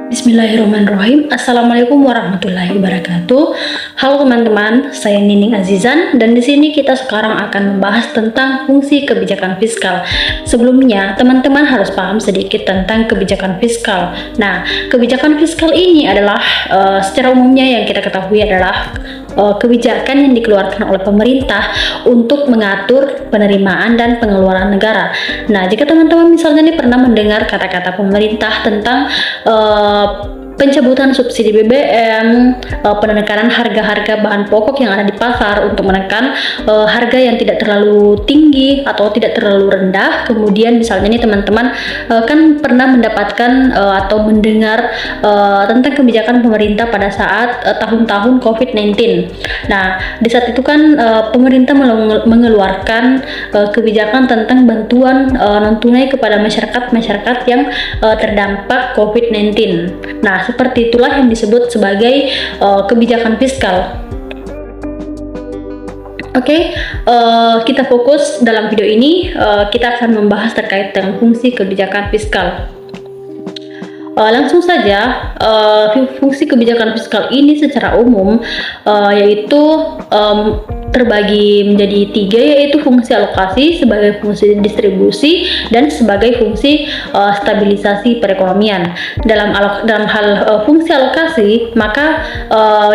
Bismillahirrahmanirrahim. Assalamualaikum warahmatullahi wabarakatuh. Halo teman-teman, saya Nining Azizan dan di sini kita sekarang akan membahas tentang fungsi kebijakan fiskal. Sebelumnya, teman-teman harus paham sedikit tentang kebijakan fiskal. Nah, kebijakan fiskal ini adalah secara umumnya yang kita ketahui adalah kebijakan yang dikeluarkan oleh pemerintah untuk mengatur penerimaan dan pengeluaran negara. Nah, jika teman-teman misalnya pernah mendengar kata-kata pemerintah tentang pencabutan subsidi BBM, penekanan harga-harga bahan pokok yang ada di pasar untuk menekan harga yang tidak terlalu tinggi atau tidak terlalu rendah. Kemudian misalnya nih teman-teman kan pernah mendapatkan atau mendengar tentang kebijakan pemerintah pada saat tahun-tahun COVID-19. Nah, di saat itu kan pemerintah mengeluarkan kebijakan tentang bantuan non tunai kepada masyarakat yang terdampak COVID-19. Nah, seperti itulah yang disebut sebagai kebijakan fiskal. Oke, kita fokus dalam video ini, kita akan membahas terkait dengan fungsi kebijakan fiskal. Langsung saja, fungsi kebijakan fiskal ini secara umum yaitu terbagi menjadi tiga, yaitu fungsi alokasi sebagai fungsi distribusi dan sebagai fungsi stabilisasi perekonomian. Dalam hal fungsi alokasi, maka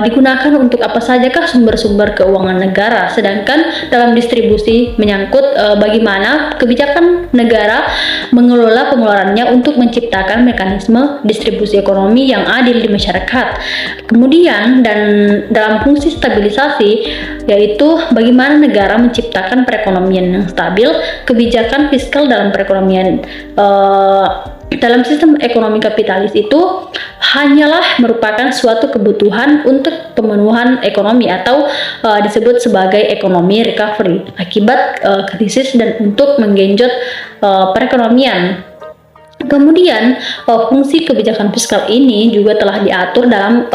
digunakan untuk apa sajakah sumber-sumber keuangan negara, sedangkan dalam distribusi menyangkut bagaimana kebijakan negara mengelola pengeluarannya untuk menciptakan mekanisme distribusi ekonomi yang adil di masyarakat. Kemudian dalam fungsi stabilisasi, yaitu bagaimana negara menciptakan perekonomian yang stabil. Kebijakan fiskal dalam perekonomian dalam sistem ekonomi kapitalis itu hanyalah merupakan suatu kebutuhan untuk pemenuhan ekonomi atau disebut sebagai ekonomi recovery akibat krisis dan untuk menggenjot perekonomian. Kemudian fungsi kebijakan fiskal ini juga telah diatur dalam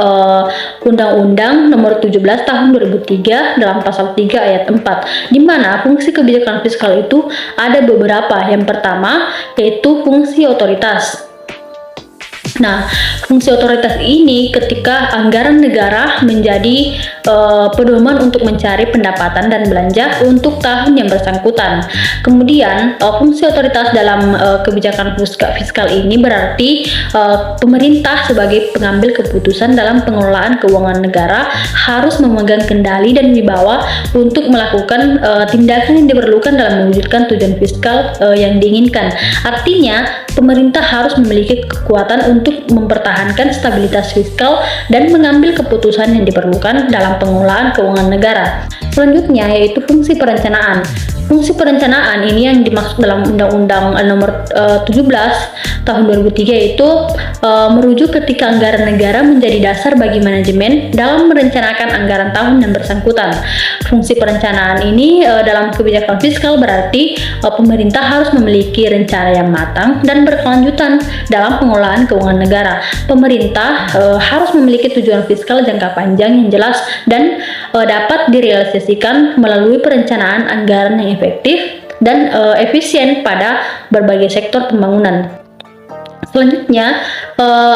Undang-Undang Nomor 17 Tahun 2003 dalam pasal 3 ayat 4, di mana fungsi kebijakan fiskal itu ada beberapa. Yang pertama yaitu fungsi otoritas. Nah, fungsi otoritas ini ketika anggaran negara menjadi pedoman untuk mencari pendapatan dan belanja untuk tahun yang bersangkutan. Kemudian fungsi otoritas dalam kebijakan fiskal ini berarti pemerintah sebagai pengambil keputusan dalam pengelolaan keuangan negara harus memegang kendali dan wibawa untuk melakukan tindakan yang diperlukan dalam mewujudkan tujuan fiskal yang diinginkan. Artinya, pemerintah harus memiliki kekuatan untuk mempertahankan stabilitas fiskal dan mengambil keputusan yang diperlukan dalam pengelolaan keuangan negara. Selanjutnya yaitu fungsi perencanaan. Fungsi perencanaan ini yang dimaksud dalam Undang-Undang Nomor 17 Tahun 2003 yaitu merujuk ketika anggaran negara menjadi dasar bagi manajemen dalam merencanakan anggaran tahun yang bersangkutan. Fungsi perencanaan ini dalam kebijakan fiskal berarti pemerintah harus memiliki rencana yang matang dan berkelanjutan dalam pengelolaan keuangan negara. Pemerintah harus memiliki tujuan fiskal jangka panjang yang jelas dan dapat direalisasikan melalui perencanaan anggaran yang efektif dan efisien pada berbagai sektor pembangunan. Selanjutnya,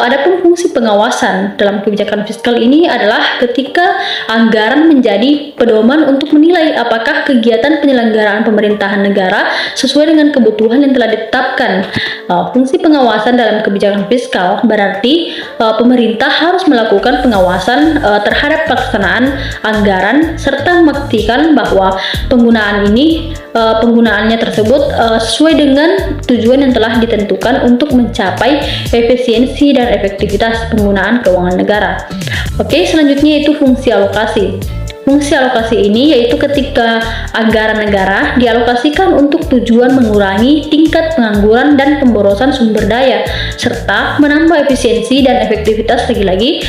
adapun fungsi pengawasan dalam kebijakan fiskal ini adalah ketika anggaran menjadi pedoman untuk menilai apakah kegiatan penyelenggaraan pemerintahan negara sesuai dengan kebutuhan yang telah ditetapkan. Fungsi pengawasan dalam kebijakan fiskal berarti pemerintah harus melakukan pengawasan terhadap pelaksanaan anggaran serta memastikan bahwa penggunaannya tersebut sesuai dengan tujuan yang telah ditentukan untuk mencapai efisiensi dan efektivitas penggunaan keuangan negara. Oke, selanjutnya itu fungsi alokasi. Fungsi alokasi ini yaitu ketika anggaran negara dialokasikan untuk tujuan mengurangi tingkat pengangguran dan pemborosan sumber daya serta menambah efisiensi dan efektivitas lagi-lagi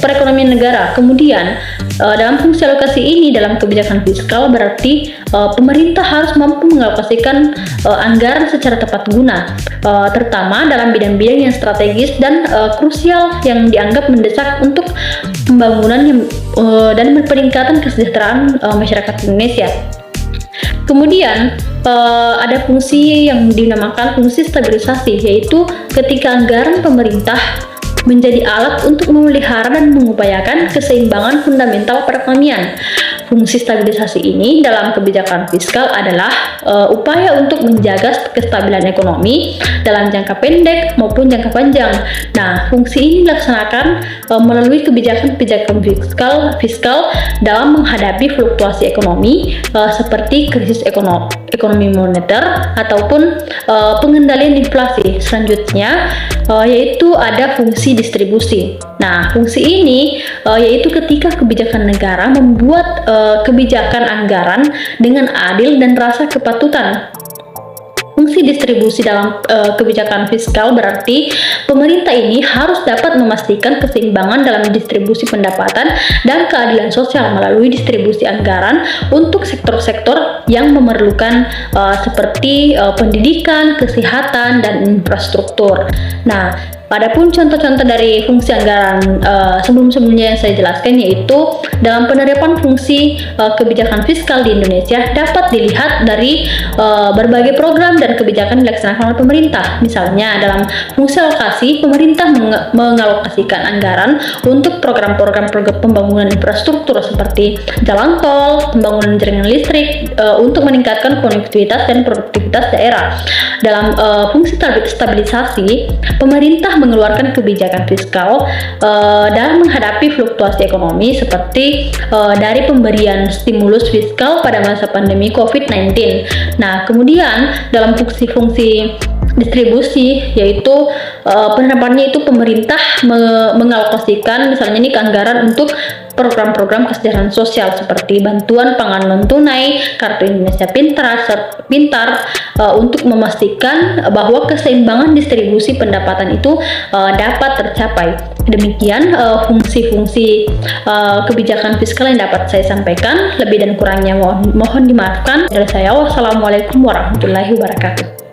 perekonomian negara. Kemudian dalam fungsi alokasi ini dalam kebijakan fiskal berarti pemerintah harus mampu mengalokasikan anggaran secara tepat guna, terutama dalam bidang-bidang yang strategis dan krusial yang dianggap mendesak untuk pembangunan dan peningkatan kesejahteraan masyarakat Indonesia. Kemudian ada fungsi yang dinamakan fungsi stabilisasi, yaitu ketika anggaran pemerintah menjadi alat untuk memelihara dan mengupayakan keseimbangan fundamental perekonomian. Fungsi stabilisasi ini dalam kebijakan fiskal adalah upaya untuk menjaga kestabilan ekonomi dalam jangka pendek maupun jangka panjang. Nah, fungsi ini dilaksanakan melalui kebijakan-kebijakan fiskal dalam menghadapi fluktuasi ekonomi seperti krisis ekonomi moneter ataupun pengendalian inflasi. Selanjutnya yaitu ada fungsi distribusi. Nah, fungsi ini yaitu ketika kebijakan negara membuat kebijakan anggaran dengan adil dan rasa kepatutan. Fungsi distribusi dalam kebijakan fiskal berarti pemerintah ini harus dapat memastikan keseimbangan dalam distribusi pendapatan dan keadilan sosial melalui distribusi anggaran untuk sektor-sektor yang memerlukan seperti pendidikan, kesehatan, dan infrastruktur. Nah, adapun contoh-contoh dari fungsi anggaran sebelum-sebelumnya yang saya jelaskan, yaitu dalam penerapan fungsi kebijakan fiskal di Indonesia dapat dilihat dari berbagai program dan kebijakan dilaksanakan oleh pemerintah. Misalnya dalam fungsi alokasi, pemerintah mengalokasikan anggaran untuk program-program pembangunan infrastruktur seperti jalan tol, pembangunan jaringan listrik untuk meningkatkan konektivitas dan produktivitas daerah. Dalam fungsi stabilisasi, pemerintah mengeluarkan kebijakan fiskal dalam menghadapi fluktuasi ekonomi seperti dari pemberian stimulus fiskal pada masa pandemi COVID-19. Nah, kemudian dalam fungsi distribusi, yaitu penerapannya itu pemerintah mengalokasikan misalnya ini anggaran untuk program-program kesejahteraan sosial seperti bantuan pangan non tunai, kartu Indonesia Pintar untuk memastikan bahwa keseimbangan distribusi pendapatan itu dapat tercapai. Demikian fungsi-fungsi kebijakan fiskal yang dapat saya sampaikan. Lebih dan kurangnya mohon dimaafkan. Dari saya, wassalamualaikum warahmatullahi wabarakatuh.